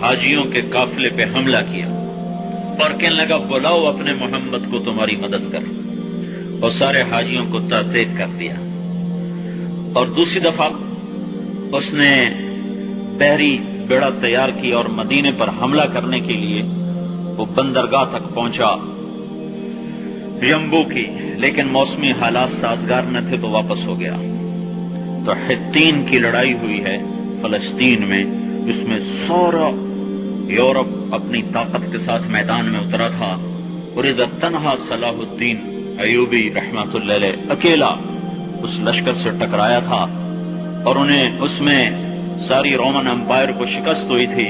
حاجیوں کے قافلے پہ حملہ کیا اور کہنے لگا بلاؤ اپنے محمد کو تمہاری مدد کر، اور سارے حاجیوں کو تحقیق کر دیا۔ اور دوسری دفعہ اس نے بحری بیڑا تیار کی اور مدینے پر حملہ کرنے کے لیے وہ بندرگاہ تک پہنچا ینبو کی، لیکن موسمی حالات سازگار نہ تھے تو واپس ہو گیا۔ تو حطین کی لڑائی ہوئی ہے فلسطین میں، جس میں سارا یورپ اپنی طاقت کے ساتھ میدان میں اترا تھا، اور ادھر تنہا صلاح الدین ایوبی رحمۃ اللہ علیہ اکیلا اس لشکر سے ٹکرایا تھا، اور انہیں اس میں ساری رومن امپائر کو شکست ہوئی تھی،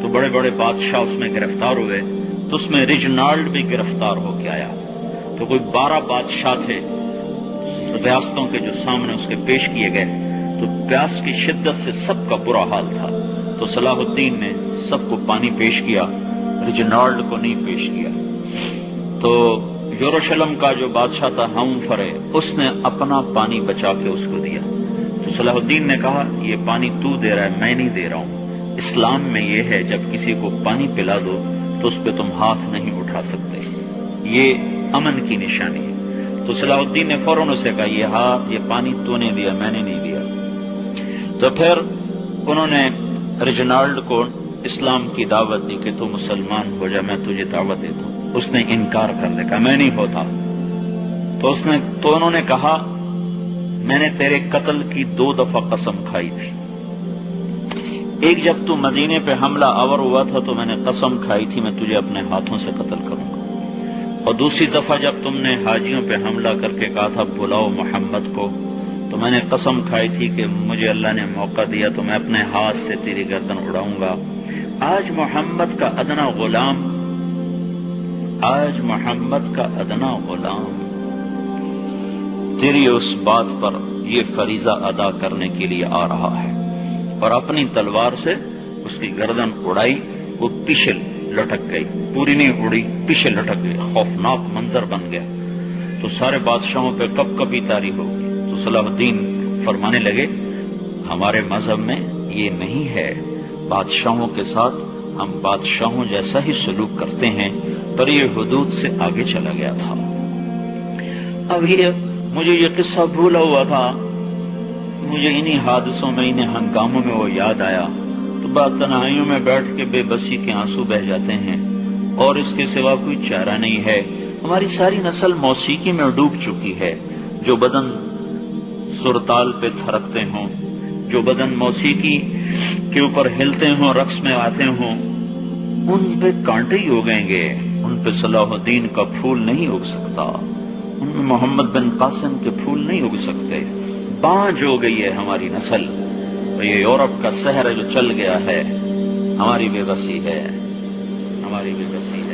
تو بڑے بڑے بادشاہ اس میں گرفتار ہوئے، تو اس میں ریجنالڈ بھی گرفتار ہو کے آیا۔ تو کوئی 12 بادشاہ تھے ریاستوں کے جو سامنے اس کے پیش کیے گئے، تو پیاس کی شدت سے سب کا برا حال تھا، تو صلاح الدین نے سب کو پانی پیش کیا، ریجنالڈ کو نہیں پیش کیا۔ تو یروشلم کا جو بادشاہ تھا ہمفرے، اس نے اپنا پانی بچا کے اس کو دیا۔ تو صلاح الدین نے کہا یہ پانی تو دے رہا ہے، میں نہیں دے رہا ہوں، اسلام میں یہ ہے جب کسی کو پانی پلا دو تو اس پہ تم ہاتھ نہیں اٹھا سکتے، یہ امن کی نشانی ہے۔ تو صلاح الدین نے فوراً اسے کہا یہ پانی تو نے دیا، میں نے نہیں دیا۔ تو پھر انہوں نے ریجنالڈ کو اسلام کی دعوت دی کہ تو مسلمان ہو جا، میں تجھے دعوت دیتا ہوں۔ اس نے انکار کر دیا، کہا میں نہیں ہوتا۔ تو انہوں نے کہا میں نے تیرے قتل کی 2 دفعہ قسم کھائی تھی، ایک جب تو مدینے پہ حملہ آور ہوا تھا تو میں نے قسم کھائی تھی میں تجھے اپنے ہاتھوں سے قتل کروں گا، اور دوسری دفعہ جب تم نے حاجیوں پہ حملہ کر کے کہا تھا بلاؤ محمد کو، تو میں نے قسم کھائی تھی کہ مجھے اللہ نے موقع دیا تو میں اپنے ہاتھ سے تیری گردن اڑاؤں گا۔ آج محمد کا ادنا غلام تیری اس بات پر یہ فریضہ ادا کرنے کے لیے آ رہا ہے، اور اپنی تلوار سے اس کی گردن اڑائی، وہ پیچھے لٹک گئی، پوری نہیں اڑی، پیچھے لٹک گئی، خوفناک منظر بن گیا۔ تو سارے بادشاہوں پہ کب کبھی طاری ہوگی۔ تو صلاح الدین فرمانے لگے ہمارے مذہب میں یہ نہیں ہے، بادشاہوں کے ساتھ ہم بادشاہوں جیسا ہی سلوک کرتے ہیں، پر یہ حدود سے آگے چلا گیا تھا۔ اب مجھے یہ قصہ بھولا ہوا تھا، مجھے انہی حادثوں میں، انہی ہنگاموں میں وہ یاد آیا، تو بعد تنہائیوں میں بیٹھ کے بے بسی کے آنسو بہ جاتے ہیں، اور اس کے سوا کوئی چارہ نہیں ہے۔ ہماری ساری نسل موسیقی میں ڈوب چکی ہے، جو بدن سرتال پہ تھرکتے ہوں، جو بدن موسیقی کے اوپر ہلتے ہوں، رقص میں آتے ہوں، ان پہ کانٹے ہی اگیں گے، ان پہ صلاح الدین کا پھول نہیں اگ سکتا، ان میں محمد بن قاسم کے پھول نہیں اگ سکتے۔ بانجھ ہو گئی ہے ہماری نسل، اور یہ یورپ کا سحر جو چل گیا ہے، ہماری بے بسی ہے، ہماری بے بسی ہے۔